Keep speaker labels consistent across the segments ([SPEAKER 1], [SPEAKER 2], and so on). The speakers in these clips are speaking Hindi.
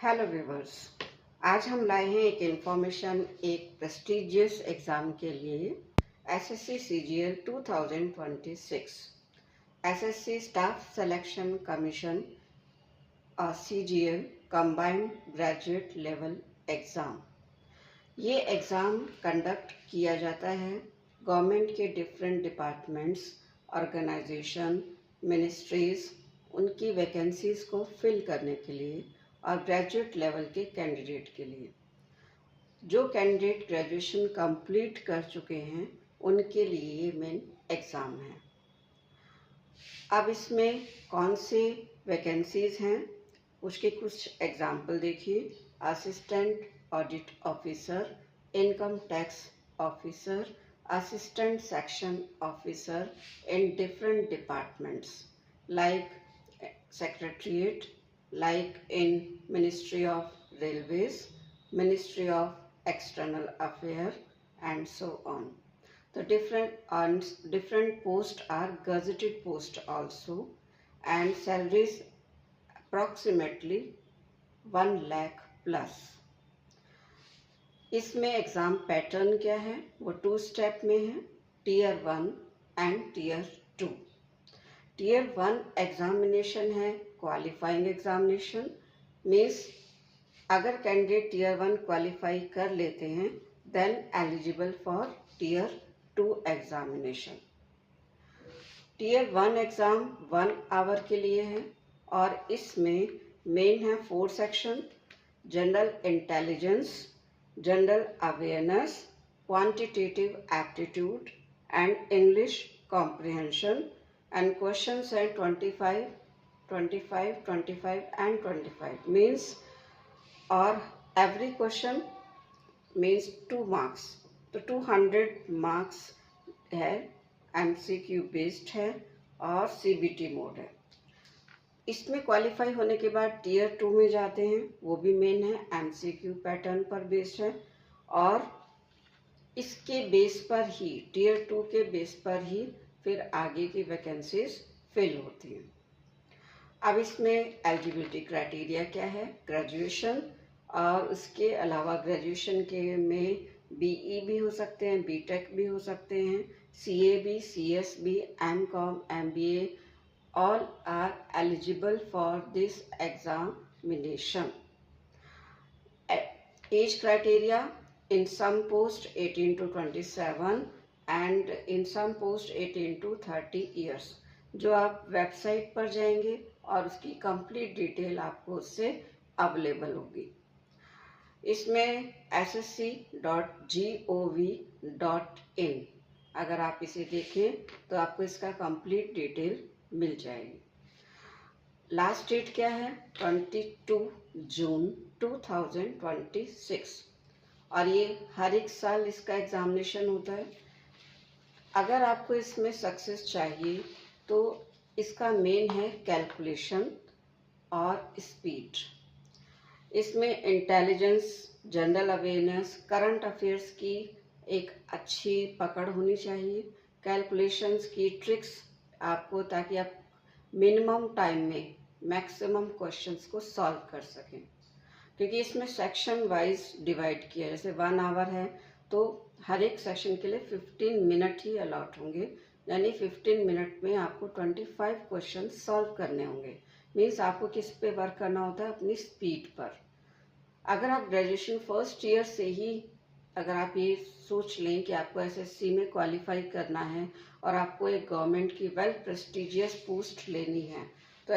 [SPEAKER 1] Hello viewers. आज हम लाए हैं एक इन्फॉर्मेशन एक प्रेस्टिजियस एग्ज़ाम के लिए SSC CGL 2026 SSC staff selection commission और CGL combined graduate level exam. ये एग्ज़ाम कंडक्ट किया जाता है गवर्नमेंट के डिफरेंट डिपार्टमेंट्स, ऑर्गेनाइजेशन, मिनिस्ट्रीज़ उनकी वैकेंसीज़ को फिल करने के लिए और ग्रेजुएट लेवल के कैंडिडेट के लिए। जो कैंडिडेट ग्रेजुएशन कंप्लीट कर चुके हैं उनके लिए ये मेन एग्ज़ाम है। अब इसमें कौन से वैकेंसीज़ हैं उसके कुछ एग्जाम्पल देखिए। Assistant audit officer, income tax officer, assistant section officer in different departments like secretariat, like in Ministry of Railways, Ministry of External Affairs and so on. The different posts are gazetted posts also, and salaries approximately 1 lakh plus. इसमें एग्ज़ाम पैटर्न क्या है वो 2 स्टेप में है, tier 1 and tier 2। Tier 1 examination है क्वालिफाइंग एग्जामिनेशन, मीन्स अगर कैंडिडेट टीयर 1 क्वालिफाई कर लेते हैं then eligible for tier 2 examination. Tier 1 exam 1 hour के लिए है और इसमें मेन है 4 section: general intelligence, general awareness, quantitative aptitude and English comprehension, and questions are 25, 25, 25 and 25 means, or every question means 2 marks, तो 200 marks है, MCQ बेस्ड है और CBT मोड है। इसमें क्वालिफाई होने के बाद टीयर 2 में जाते हैं, वो भी मेन है, MCQ पैटर्न पर बेस्ड है और इसके बेस पर ही टीयर 2 के बेस पर ही फिर आगे की वैकेंसीज फिल होती हैं। अब इसमें एलिजिबिलिटी क्राइटेरिया क्या है? ग्रेजुएशन, और उसके अलावा ग्रेजुएशन के में बीई भी हो सकते हैं, बीटेक भी हो सकते हैं, सीए भी, सीएस भी, MCom, MBA, all are eligible for this examination. Age criteria in some post 18 to 27 and in some post 18 to 30 years। जो आप वेबसाइट पर जाएंगे और उसकी कंप्लीट डिटेल आपको उससे अवेलेबल होगी। इसमें ssc.gov.in अगर आप इसे देखें तो आपको इसका कंप्लीट डिटेल मिल जाएगी। लास्ट डेट क्या है? 22 जून 2026 और ये हर एक साल इसका एग्जामिनेशन होता है। अगर आपको इसमें सक्सेस चाहिए तो इसका मेन है कैलकुलेशन और स्पीड। इसमें intelligence, general awareness, current affairs की एक अच्छी पकड़ होनी चाहिए, कैलकुलेशंस की ट्रिक्स आपको, ताकि आप मिनिमम टाइम में मैक्सिमम क्वेश्चंस को सॉल्व कर सकें। क्योंकि इसमें सेक्शन वाइज डिवाइड किया, जैसे 1 आवर है तो हर एक सेक्शन के लिए 15 मिनट ही अलॉट होंगे, यानी 15 मिनट में आपको 25 क्वेश्चन सॉल्व करने होंगे। मीन्स आपको किस पे वर्क करना होता है? अपनी स्पीड पर। अगर आप ग्रेजुएशन फर्स्ट ईयर से ही अगर आप ये सोच लें कि आपको एसएससी में क्वालिफाई करना है और आपको एक गवर्नमेंट की वेल प्रेस्टिजियस पोस्ट लेनी है, तो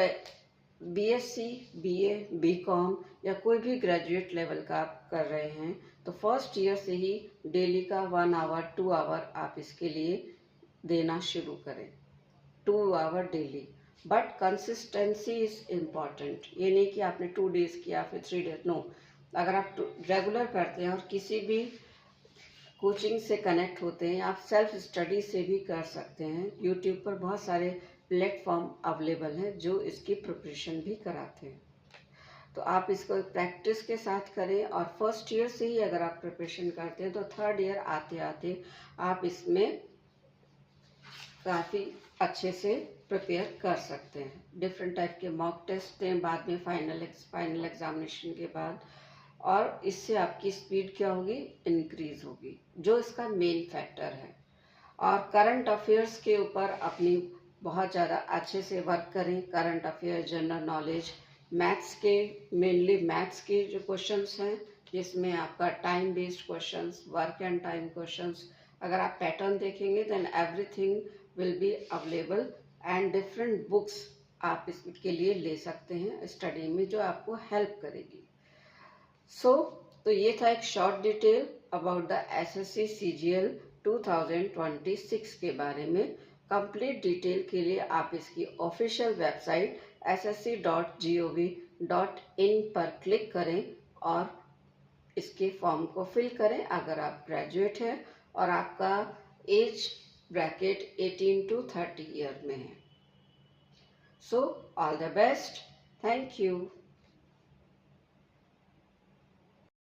[SPEAKER 1] बीएससी, बीए, बीकॉम या कोई भी ग्रेजुएट लेवल का आप कर रहे हैं तो फर्स्ट ईयर से ही डेली का 1 आवर 2 आवर आप इसके लिए देना शुरू करें, 2 hour daily. But consistency is important. ये नहीं कि आपने 2 डेज किया फिर 3 डेज, नो। अगर आप रेगुलर करते हैं और किसी भी कोचिंग से कनेक्ट होते हैं, आप सेल्फ स्टडी से भी कर सकते हैं। यूट्यूब पर बहुत सारे प्लेटफॉर्म अवेलेबल हैं जो इसकी प्रिपरेशन भी कराते हैं। तो आप इसको प्रैक्टिस के साथ करें और फर्स्ट ईयर से ही अगर आप प्रिपरेशन करते हैं तो थर्ड ईयर आते आते आप इसमें काफ़ी अच्छे से प्रिपेयर कर सकते हैं। डिफरेंट टाइप के मॉक टेस्ट दें बाद में फाइनल एग्जामिनेशन के बाद, और इससे आपकी स्पीड क्या होगी, इंक्रीज होगी, जो इसका मेन फैक्टर है। और करंट अफेयर्स के ऊपर अपनी बहुत ज़्यादा अच्छे से वर्क करें। Current affair, general knowledge, maths के, मेनली मैथ्स के जो क्वेश्चंस हैं, जिसमें आपका time based questions, work and time questions, अगर आप पैटर्न देखेंगे then everything will be available, and different books आप इसके लिए ले सकते हैं स्टडी में, जो आपको हेल्प करेगी। तो ये था एक short detail about the assessee CGL 2026 के बारे में। कंप्लीट डिटेल के लिए आप इसकी ऑफिशियल वेबसाइट ssc.gov.in पर क्लिक करें और इसके फॉर्म को फिल करें अगर आप ग्रेजुएट हैं और आपका एज ब्रैकेट 18 to 30 ईयर में है। So all the best, thank you.